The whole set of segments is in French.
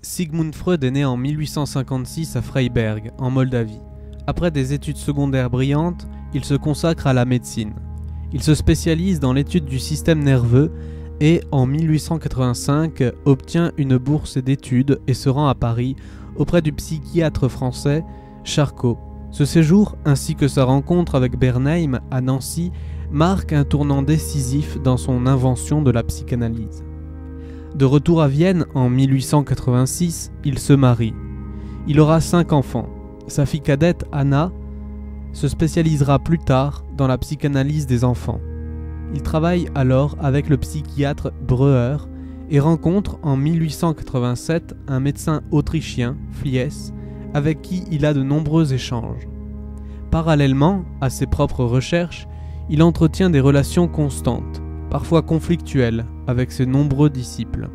Sigmund Freud est né en 1856 à Freiberg, en Moldavie. Après des études secondaires brillantes, il se consacre à la médecine. Il se spécialise dans l'étude du système nerveux et, en 1885, obtient une bourse d'études et se rend à Paris auprès du psychiatre français Charcot. Ce séjour, ainsi que sa rencontre avec Bernheim à Nancy, marque un tournant décisif dans son invention de la psychanalyse. De retour à Vienne en 1886, il se marie. Il aura 5 enfants. Sa fille cadette, Anna, se spécialisera plus tard dans la psychanalyse des enfants. Il travaille alors avec le psychiatre Breuer et rencontre en 1887 un médecin autrichien, Fliess, avec qui il a de nombreux échanges. Parallèlement à ses propres recherches, il entretient des relations constantes, parfois conflictuelles, avec ses nombreux disciples.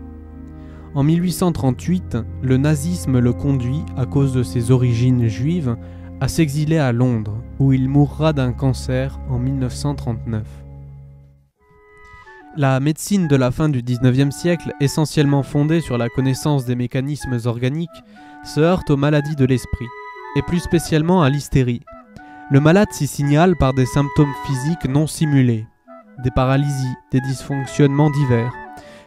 En 1838, le nazisme le conduit, à cause de ses origines juives, à s'exiler à Londres, où il mourra d'un cancer en 1939. La médecine de la fin du XIXe siècle, essentiellement fondée sur la connaissance des mécanismes organiques, se heurte aux maladies de l'esprit, et plus spécialement à l'hystérie. Le malade s'y signale par des symptômes physiques non simulés, des paralysies, des dysfonctionnements divers,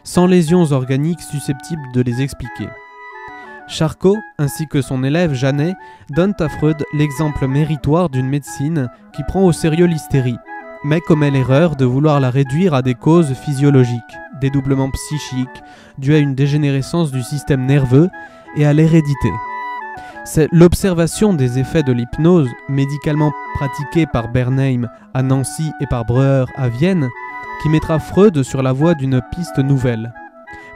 sans lésions organiques susceptibles de les expliquer. Charcot, ainsi que son élève Janet, donnent à Freud l'exemple méritoire d'une médecine qui prend au sérieux l'hystérie, mais commet l'erreur de vouloir la réduire à des causes physiologiques, dédoublements psychiques, dus à une dégénérescence du système nerveux et à l'hérédité. C'est l'observation des effets de l'hypnose, médicalement pratiquée par Bernheim à Nancy et par Breuer à Vienne, qui mettra Freud sur la voie d'une piste nouvelle.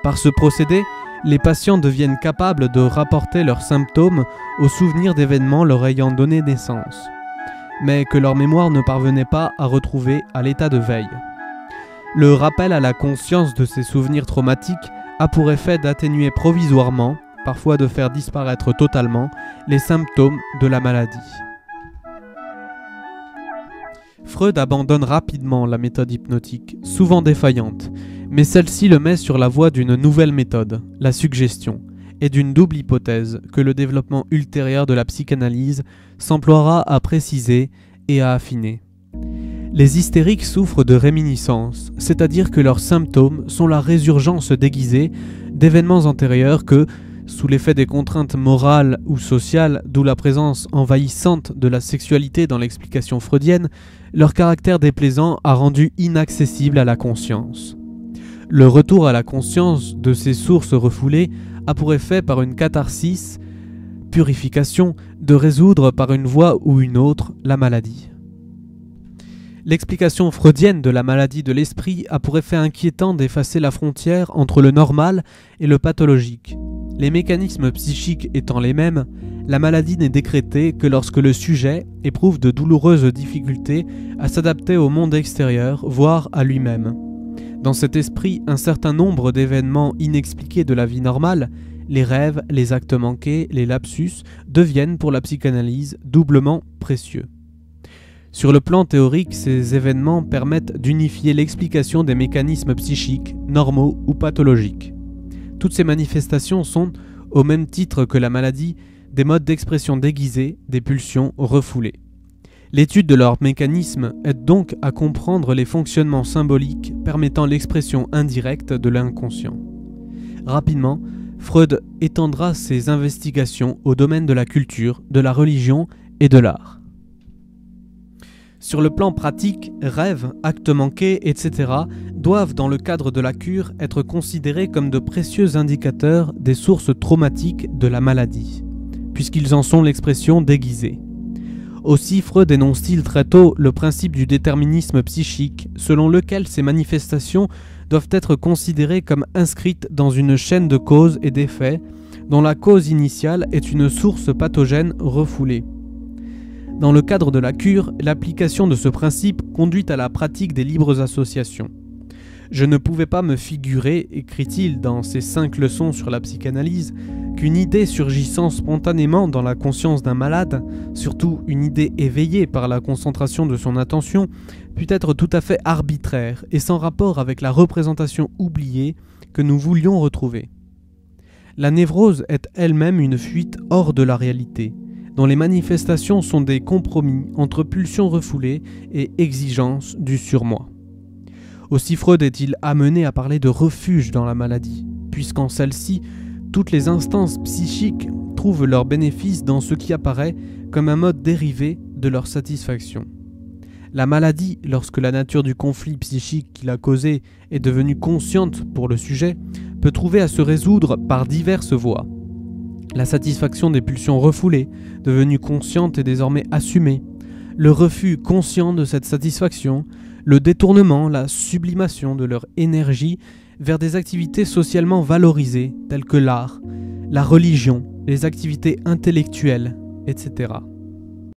Par ce procédé, les patients deviennent capables de rapporter leurs symptômes aux souvenirs d'événements leur ayant donné naissance, mais que leur mémoire ne parvenait pas à retrouver à l'état de veille. Le rappel à la conscience de ces souvenirs traumatiques a pour effet d'atténuer provisoirement, parfois de faire disparaître totalement, les symptômes de la maladie. Freud abandonne rapidement la méthode hypnotique, souvent défaillante, mais celle-ci le met sur la voie d'une nouvelle méthode, la suggestion, et d'une double hypothèse que le développement ultérieur de la psychanalyse s'emploiera à préciser et à affiner. Les hystériques souffrent de réminiscence, c'est-à-dire que leurs symptômes sont la résurgence déguisée d'événements antérieurs que, sous l'effet des contraintes morales ou sociales, d'où la présence envahissante de la sexualité dans l'explication freudienne, leur caractère déplaisant a rendu inaccessible à la conscience. Le retour à la conscience de ces sources refoulées a pour effet, par une catharsis, purification, de résoudre par une voie ou une autre la maladie. L'explication freudienne de la maladie de l'esprit a pour effet inquiétant d'effacer la frontière entre le normal et le pathologique. Les mécanismes psychiques étant les mêmes, la maladie n'est décrétée que lorsque le sujet éprouve de douloureuses difficultés à s'adapter au monde extérieur, voire à lui-même. Dans cet esprit, un certain nombre d'événements inexpliqués de la vie normale, les rêves, les actes manqués, les lapsus, deviennent pour la psychanalyse doublement précieux. Sur le plan théorique, ces événements permettent d'unifier l'explication des mécanismes psychiques, normaux ou pathologiques. Toutes ces manifestations sont, au même titre que la maladie, des modes d'expression déguisés, des pulsions refoulées. L'étude de leur mécanisme aide donc à comprendre les fonctionnements symboliques permettant l'expression indirecte de l'inconscient. Rapidement, Freud étendra ses investigations au domaine de la culture, de la religion et de l'art. Sur le plan pratique, rêves, actes manqués, etc. doivent, dans le cadre de la cure, être considérés comme de précieux indicateurs des sources traumatiques de la maladie, puisqu'ils en sont l'expression déguisée. Aussi Freud énonce-t-il très tôt le principe du déterminisme psychique, selon lequel ces manifestations doivent être considérées comme inscrites dans une chaîne de causes et d'effets, dont la cause initiale est une source pathogène refoulée. Dans le cadre de la cure, l'application de ce principe conduit à la pratique des libres associations. Je ne pouvais pas me figurer, écrit-il dans ses 5 leçons sur la psychanalyse, qu'une idée surgissant spontanément dans la conscience d'un malade, surtout une idée éveillée par la concentration de son attention, pût être tout à fait arbitraire et sans rapport avec la représentation oubliée que nous voulions retrouver. La névrose est elle-même une fuite hors de la réalité, dont les manifestations sont des compromis entre pulsions refoulées et exigences du surmoi. Aussi Freud est-il amené à parler de refuge dans la maladie, puisqu'en celle-ci, toutes les instances psychiques trouvent leur bénéfice dans ce qui apparaît comme un mode dérivé de leur satisfaction. La maladie, lorsque la nature du conflit psychique qui l'a causé est devenue consciente pour le sujet, peut trouver à se résoudre par diverses voies. La satisfaction des pulsions refoulées, devenue consciente et désormais assumée, le refus conscient de cette satisfaction, le détournement, la sublimation de leur énergie vers des activités socialement valorisées telles que l'art, la religion, les activités intellectuelles, etc.